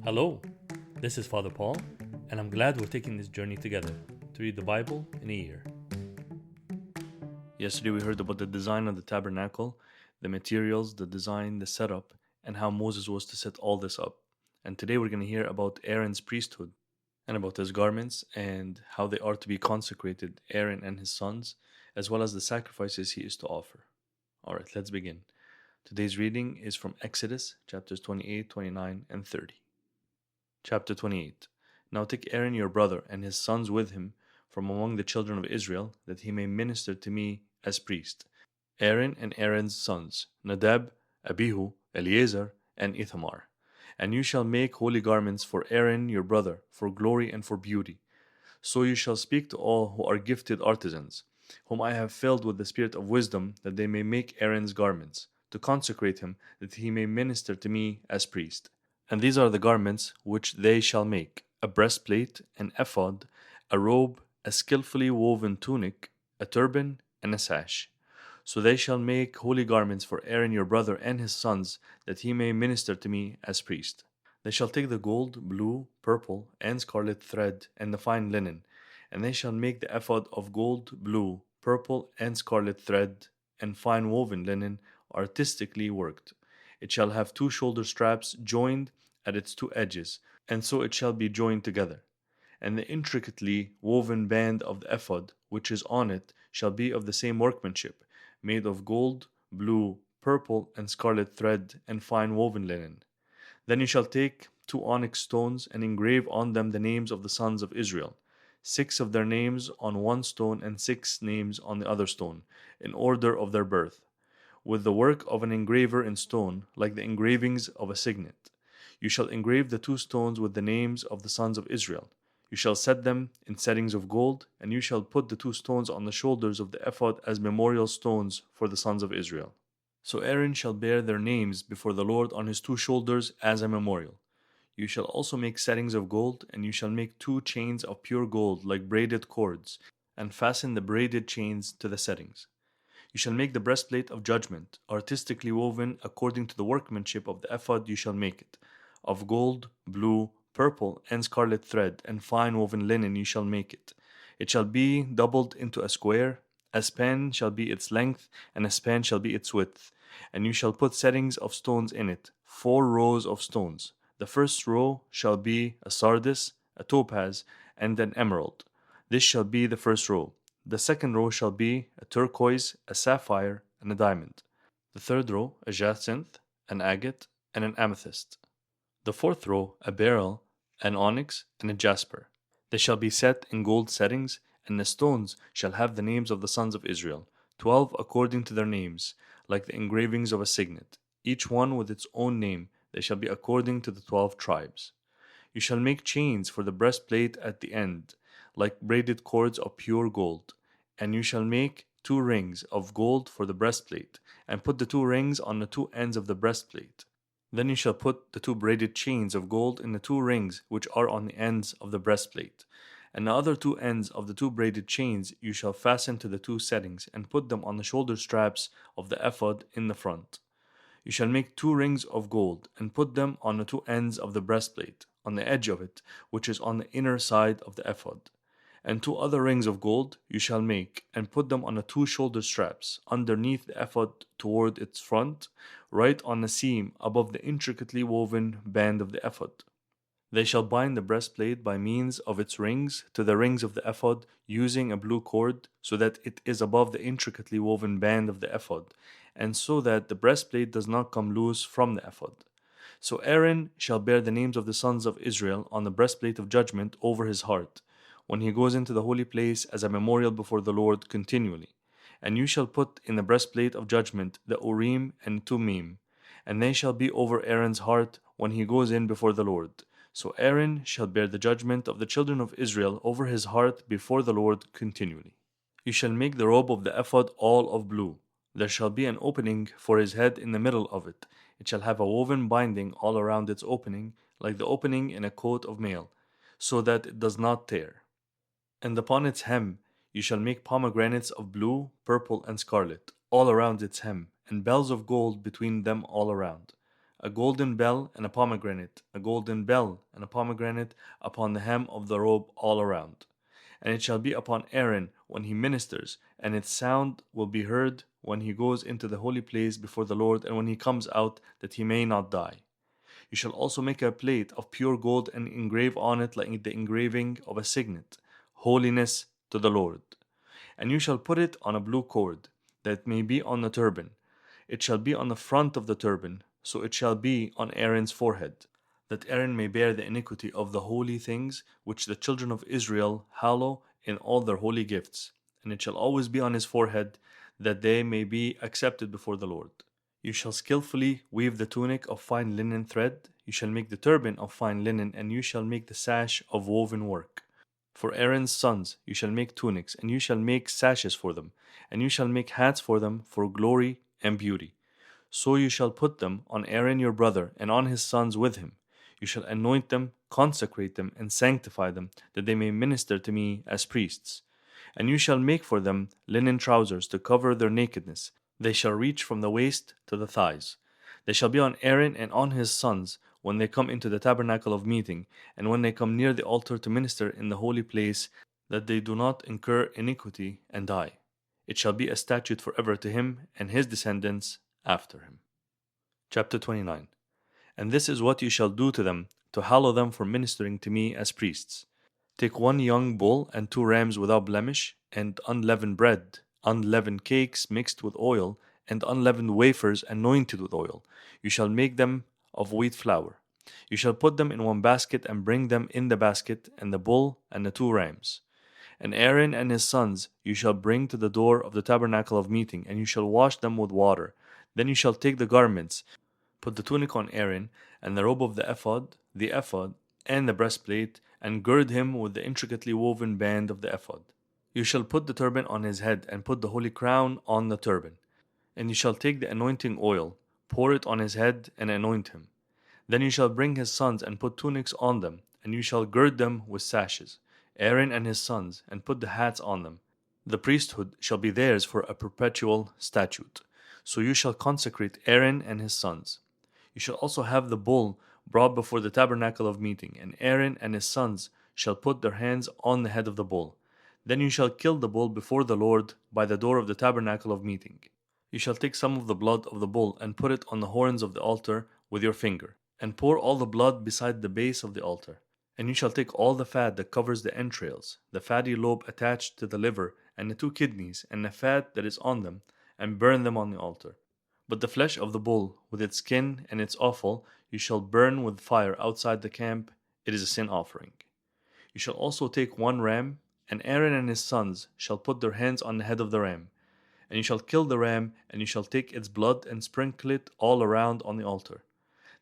Hello, this is Father Paul, and I'm glad we're taking this journey together to read the Bible in a year. Yesterday we heard about the design of the tabernacle, the materials, the design, the setup, and how Moses was to set all this up. And today we're going to hear about Aaron's priesthood and about his garments and how they are to be consecrated, Aaron and his sons, as well as the sacrifices he is to offer. All right, let's begin. Today's reading is from Exodus chapters 28, 29, and 30. Chapter 28. Now take Aaron your brother and his sons with him from among the children of Israel, that he may minister to me as priest. Aaron and Aaron's sons, Nadab, Abihu, Eleazar, and Ithamar. And you shall make holy garments for Aaron your brother, for glory and for beauty. So you shall speak to all who are gifted artisans, whom I have filled with the spirit of wisdom, that they may make Aaron's garments, to consecrate him, that he may minister to me as priest. And these are the garments which they shall make: a breastplate, an ephod, a robe, a skillfully woven tunic, a turban, and a sash. So they shall make holy garments for Aaron your brother and his sons, that he may minister to me as priest. They shall take the gold, blue, purple, and scarlet thread, and the fine linen, and they shall make the ephod of gold, blue, purple, and scarlet thread, and fine woven linen, artistically worked. It shall have 2 shoulder straps joined at its 2 edges, and so it shall be joined together. And the intricately woven band of the ephod, which is on it, shall be of the same workmanship, made of gold, blue, purple, and scarlet thread, and fine woven linen. Then you shall take 2 onyx stones, and engrave on them the names of the sons of Israel, 6 of their names on one stone, and 6 names on the other stone, in order of their birth, with the work of an engraver in stone, like the engravings of a signet. You shall engrave the 2 stones with the names of the sons of Israel. You shall set them in settings of gold, and you shall put the 2 stones on the shoulders of the ephod as memorial stones for the sons of Israel. So Aaron shall bear their names before the Lord on his 2 shoulders as a memorial. You shall also make settings of gold, and you shall make 2 chains of pure gold like braided cords, and fasten the braided chains to the settings. You shall make the breastplate of judgment, artistically woven according to the workmanship of the ephod you shall make it. Of gold, blue, purple, and scarlet thread, and fine woven linen you shall make it. It shall be doubled into a square. A span shall be its length, and a span shall be its width. And you shall put settings of stones in it, 4 rows of stones. The first row shall be a sardius, a topaz, and an emerald. This shall be the first row. The second row shall be a turquoise, a sapphire, and a diamond. The third row, a jacinth, an agate, and an amethyst. The fourth row, a beryl, an onyx, and a jasper. They shall be set in gold settings, and the stones shall have the names of the sons of Israel, 12 according to their names, like the engravings of a signet, each one with its own name. They shall be according to the 12 tribes. You shall make chains for the breastplate at the end, like braided cords of pure gold. And you shall make 2 rings of gold for the breastplate, and put the 2 rings on the 2 ends of the breastplate. Then you shall put the 2 braided chains of gold in the 2 rings which are on the ends of the breastplate. And the other 2 ends of the 2 braided chains you shall fasten to the 2 settings, and put them on the shoulder straps of the ephod in the front. You shall make 2 rings of gold, and put them on the 2 ends of the breastplate, on the edge of it, which is on the inner side of the ephod. And 2 other rings of gold you shall make, and put them on the 2 shoulder straps, underneath the ephod toward its front, right on the seam above the intricately woven band of the ephod. They shall bind the breastplate by means of its rings to the rings of the ephod, using a blue cord, so that it is above the intricately woven band of the ephod, and so that the breastplate does not come loose from the ephod. So Aaron shall bear the names of the sons of Israel on the breastplate of judgment over his heart, when he goes into the holy place as a memorial before the Lord continually. And you shall put in the breastplate of judgment the Urim and Tumim, and they shall be over Aaron's heart when he goes in before the Lord. So Aaron shall bear the judgment of the children of Israel over his heart before the Lord continually. You shall make the robe of the ephod all of blue. There shall be an opening for his head in the middle of it. It shall have a woven binding all around its opening, like the opening in a coat of mail, so that it does not tear. And upon its hem you shall make pomegranates of blue, purple, and scarlet, all around its hem, and bells of gold between them all around. a golden bell and a pomegranate, a golden bell and a pomegranate upon the hem of the robe all around. And it shall be upon Aaron when he ministers, and its sound will be heard when he goes into the holy place before the Lord, and when he comes out, that he may not die. You shall also make a plate of pure gold and engrave on it like the engraving of a signet, holiness to the Lord. And you shall put it on a blue cord, that it may be on the turban. It shall be on the front of the turban, so it shall be on Aaron's forehead, that Aaron may bear the iniquity of the holy things which the children of Israel hallow in all their holy gifts. And it shall always be on his forehead, that they may be accepted before the Lord. You shall skillfully weave the tunic of fine linen thread, you shall make the turban of fine linen, and you shall make the sash of woven work. For Aaron's sons you shall make tunics, and you shall make sashes for them, and you shall make hats for them for glory and beauty. So you shall put them on Aaron your brother, and on his sons with him. You shall anoint them, consecrate them, and sanctify them, that they may minister to me as priests. And you shall make for them linen trousers to cover their nakedness. They shall reach from the waist to the thighs. They shall be on Aaron and on his sons when they come into the tabernacle of meeting, and when they come near the altar to minister in the holy place, that they do not incur iniquity and die. It shall be a statute forever to him and his descendants after him. Chapter 29. And this is what you shall do to them, to hallow them for ministering to me as priests. Take 1 young bull and 2 rams without blemish, and unleavened bread, unleavened cakes mixed with oil, and unleavened wafers anointed with oil. You shall make them of wheat flour. You shall put them in 1 basket, and bring them in the basket, and the bull and the 2 rams. And Aaron and his sons you shall bring to the door of the tabernacle of meeting, and you shall wash them with water. Then you shall take the garments, put the tunic on Aaron, and the robe of the ephod, and the breastplate, and gird him with the intricately woven band of the ephod. You shall put the turban on his head, and put the holy crown on the turban. And you shall take the anointing oil, pour it on his head, and anoint him. Then you shall bring his sons, and put tunics on them, and you shall gird them with sashes, Aaron and his sons, and put the hats on them. The priesthood shall be theirs for a perpetual statute. So you shall consecrate Aaron and his sons. You shall also have the bull brought before the tabernacle of meeting, and Aaron and his sons shall put their hands on the head of the bull. Then you shall kill the bull before the Lord by the door of the tabernacle of meeting. You shall take some of the blood of the bull and put it on the horns of the altar with your finger, and pour all the blood beside the base of the altar. And you shall take all the fat that covers the entrails, the fatty lobe attached to the liver, and the 2 kidneys, and the fat that is on them, and burn them on the altar. But the flesh of the bull, with its skin and its offal, you shall burn with fire outside the camp. It is a sin offering. You shall also take 1 ram, and Aaron and his sons shall put their hands on the head of the ram. And you shall kill the ram, and you shall take its blood and sprinkle it all around on the altar.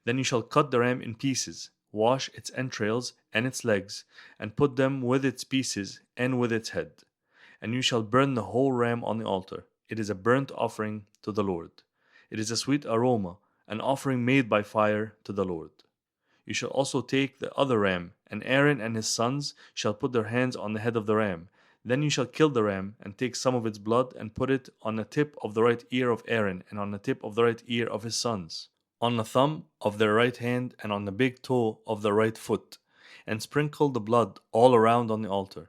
Then you shall cut the ram in pieces, wash its entrails and its legs, and put them with its pieces and with its head. And you shall burn the whole ram on the altar. It is a burnt offering to the Lord. It is a sweet aroma, an offering made by fire to the Lord. You shall also take the other ram, and Aaron and his sons shall put their hands on the head of the ram. Then you shall kill the ram, and take some of its blood, and put it on the tip of the right ear of Aaron, and on the tip of the right ear of his sons, on the thumb of their right hand, and on the big toe of the right foot, and sprinkle the blood all around on the altar.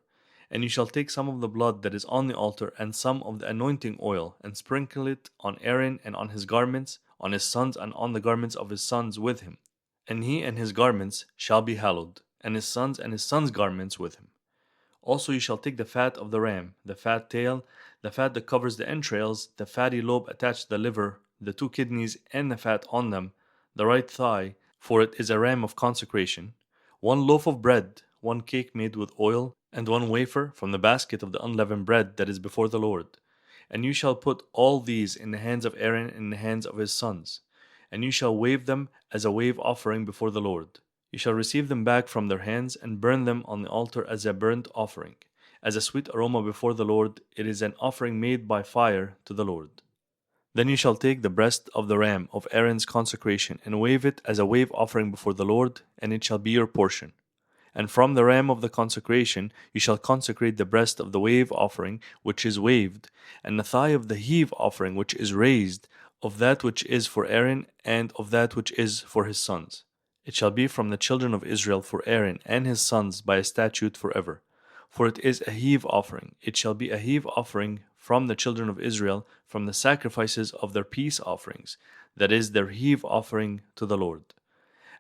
And you shall take some of the blood that is on the altar, and some of the anointing oil, and sprinkle it on Aaron and on his garments, on his sons, and on the garments of his sons with him. And he and his garments shall be hallowed, and his sons' garments with him. Also you shall take the fat of the ram, the fat tail, the fat that covers the entrails, the fatty lobe attached to the liver, the 2 kidneys and the fat on them, the right thigh, for it is a ram of consecration, 1 loaf of bread, 1 cake made with oil, and 1 wafer from the basket of the unleavened bread that is before the Lord. And you shall put all these in the hands of Aaron and in the hands of his sons, and you shall wave them as a wave offering before the Lord. You shall receive them back from their hands, and burn them on the altar as a burnt offering. As a sweet aroma before the Lord, it is an offering made by fire to the Lord. Then you shall take the breast of the ram of Aaron's consecration, and wave it as a wave offering before the Lord, and it shall be your portion. And from the ram of the consecration you shall consecrate the breast of the wave offering which is waved, and the thigh of the heave offering which is raised, of that which is for Aaron, and of that which is for his sons. It shall be from the children of Israel for Aaron and his sons by a statute forever. For it is a heave offering. It shall be a heave offering from the children of Israel from the sacrifices of their peace offerings, that is, their heave offering to the Lord.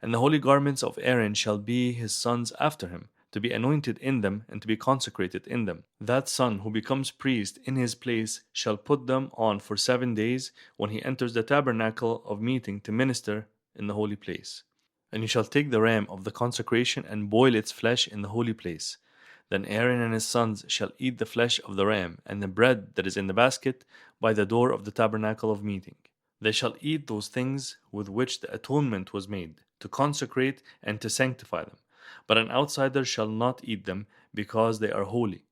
And the holy garments of Aaron shall be his sons after him, to be anointed in them and to be consecrated in them. That son who becomes priest in his place shall put them on for 7 days when he enters the tabernacle of meeting to minister in the holy place. And you shall take the ram of the consecration and boil its flesh in the holy place. Then Aaron and his sons shall eat the flesh of the ram and the bread that is in the basket by the door of the tabernacle of meeting. They shall eat those things with which the atonement was made, to consecrate and to sanctify them. But an outsider shall not eat them, because they are holy.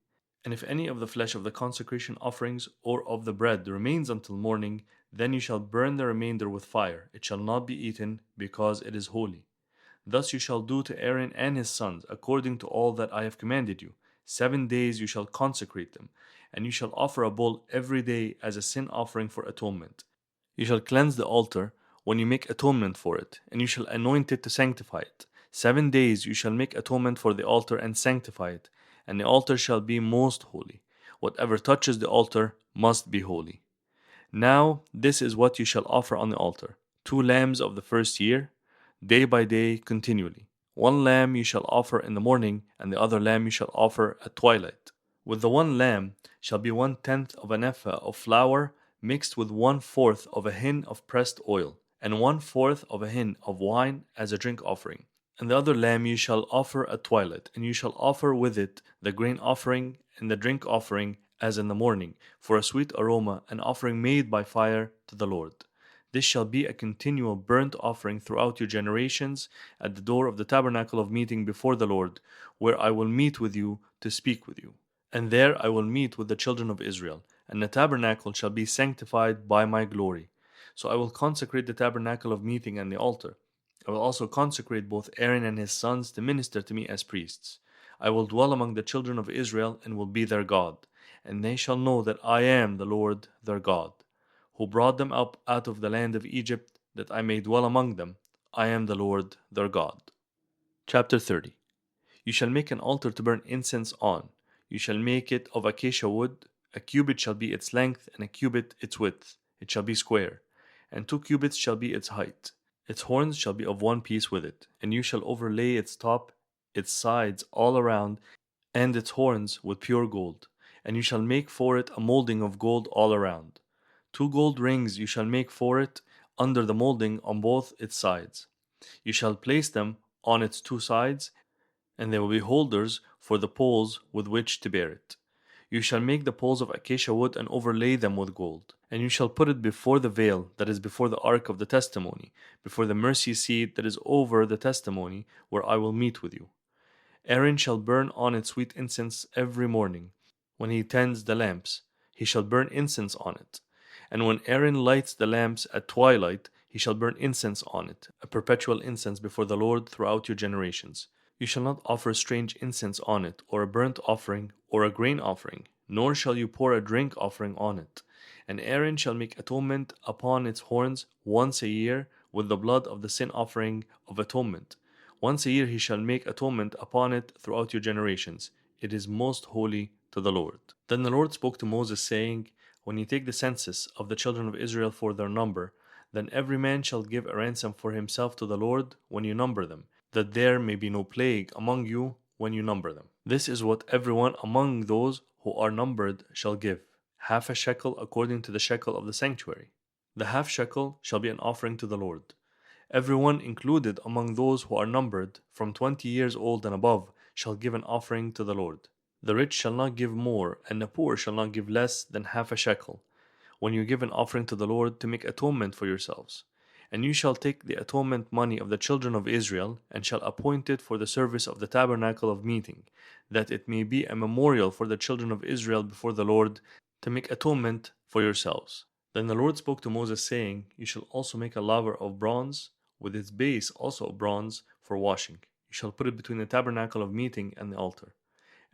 And if any of the flesh of the consecration offerings or of the bread remains until morning, then you shall burn the remainder with fire. It shall not be eaten, because it is holy. Thus you shall do to Aaron and his sons, according to all that I have commanded you. 7 days you shall consecrate them, and you shall offer a bull every day as a sin offering for atonement. You shall cleanse the altar when you make atonement for it, and you shall anoint it to sanctify it. 7 days you shall make atonement for the altar and sanctify it, and the altar shall be most holy. Whatever touches the altar must be holy. Now this is what you shall offer on the altar: 2 lambs of the first year, day by day continually. 1 lamb you shall offer in the morning, and the other lamb you shall offer at twilight. With the 1 lamb shall be 1/10 of an ephah of flour mixed with 1/4 of a hin of pressed oil, and 1/4 of a hin of wine as a drink offering. And the other lamb you shall offer at twilight, and you shall offer with it the grain offering and the drink offering as in the morning, for a sweet aroma, an offering made by fire to the Lord. This shall be a continual burnt offering throughout your generations at the door of the tabernacle of meeting before the Lord, where I will meet with you to speak with you. And there I will meet with the children of Israel, and the tabernacle shall be sanctified by my glory. So I will consecrate the tabernacle of meeting and the altar. I will also consecrate both Aaron and his sons to minister to me as priests. I will dwell among the children of Israel and will be their God, and they shall know that I am the Lord their God, who brought them up out of the land of Egypt, that I may dwell among them. I am the Lord their God. Chapter 30. You shall make an altar to burn incense on. You shall make it of acacia wood. A cubit shall be its length, and a cubit its width. It shall be square, and 2 cubits shall be its height. Its horns shall be of 1 piece with it, and you shall overlay its top, its sides all around, and its horns with pure gold. And you shall make for it a molding of gold all around. 2 gold rings you shall make for it under the molding on both its sides. You shall place them on its 2 sides, and there will be holders for the poles with which to bear it. You shall make the poles of acacia wood and overlay them with gold. And you shall put it before the veil that is before the ark of the testimony, before the mercy seat that is over the testimony, where I will meet with you. Aaron shall burn on it sweet incense every morning. When he tends the lamps, he shall burn incense on it. And when Aaron lights the lamps at twilight, he shall burn incense on it, a perpetual incense before the Lord throughout your generations. You shall not offer strange incense on it, or a burnt offering, or a grain offering, nor shall you pour a drink offering on it. And Aaron shall make atonement upon its horns once a year with the blood of the sin offering of atonement. Once a year he shall make atonement upon it throughout your generations. It is most holy to the Lord. Then the Lord spoke to Moses, saying, When you take the census of the children of Israel for their number, then every man shall give a ransom for himself to the Lord when you number them, that there may be no plague among you when you number them. This is what everyone among those who are numbered shall give: half a shekel according to the shekel of the sanctuary. The half shekel shall be an offering to the Lord. Everyone included among those who are numbered, from 20 years old and above, shall give an offering to the Lord. The rich shall not give more, and the poor shall not give less than half a shekel, when you give an offering to the Lord to make atonement for yourselves. And you shall take the atonement money of the children of Israel, and shall appoint it for the service of the tabernacle of meeting, that it may be a memorial for the children of Israel before the Lord, to make atonement for yourselves. Then the Lord spoke to Moses, saying, You shall also make a laver of bronze, with its base also of bronze, for washing. You shall put it between the tabernacle of meeting and the altar.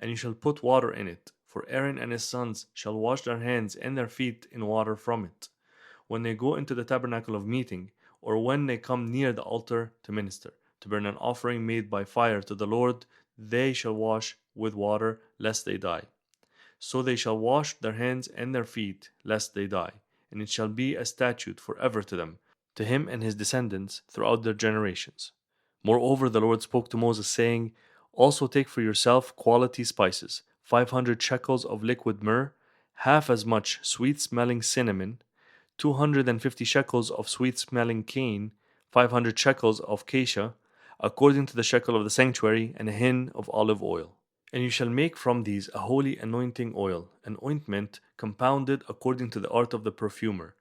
And you shall put water in it, for Aaron and his sons shall wash their hands and their feet in water from it. when they go into the tabernacle of meeting, or when they come near the altar to minister, to burn an offering made by fire to the Lord, they shall wash with water, lest they die. So they shall wash their hands and their feet, lest they die. And it shall be a statute forever to them, to him and his descendants throughout their generations. Moreover, the Lord spoke to Moses, saying, Also take for yourself quality spices, 500 shekels of liquid myrrh, half as much sweet smelling cinnamon, 250 shekels of sweet smelling cane, 500 shekels of cassia, according to the shekel of the sanctuary, and a hin of olive oil. And you shall make from these a holy anointing oil, an ointment compounded according to the art of the perfumer.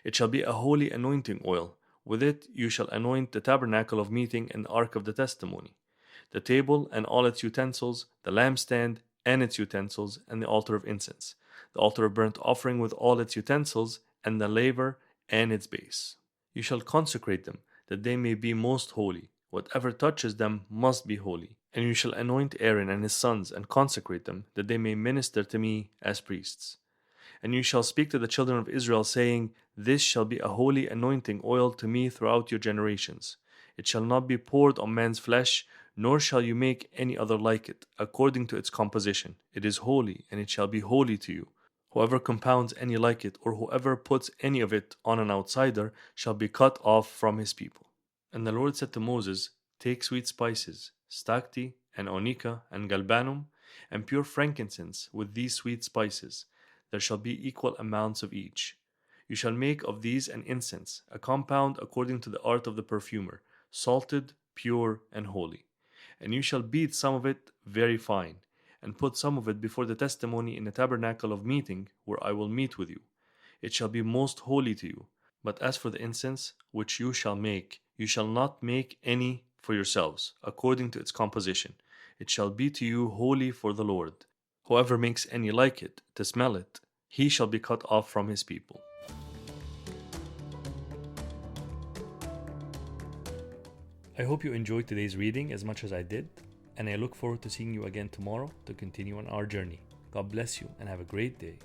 It shall be a holy anointing oil. With it you shall anoint the tabernacle of meeting and the ark of the testimony, the table and all its utensils, the lampstand and its utensils, and the altar of incense, the altar of burnt offering with all its utensils, and the laver and its base. You shall consecrate them, that they may be most holy. Whatever touches them must be holy. And you shall anoint Aaron and his sons, and consecrate them, that they may minister to me as priests. And you shall speak to the children of Israel, saying, This shall be a holy anointing oil to me throughout your generations. It shall not be poured on man's flesh, nor shall you make any other like it, according to its composition. It is holy, and it shall be holy to you. Whoever compounds any like it, or whoever puts any of it on an outsider, shall be cut off from his people. And the Lord said to Moses, Take sweet spices, stacte, and onycha, and galbanum, and pure frankincense with these sweet spices. There shall be equal amounts of each. You shall make of these an incense, a compound according to the art of the perfumer, salted, pure, and holy. And you shall beat some of it very fine, and put some of it before the testimony in the tabernacle of meeting, where I will meet with you. It shall be most holy to you. But as for the incense which you shall make, you shall not make any for yourselves, according to its composition. It shall be to you holy for the Lord. Whoever makes any like it, to smell it, he shall be cut off from his people. I hope you enjoyed today's reading as much as I did, and I look forward to seeing you again tomorrow to continue on our journey. God bless you and have a great day.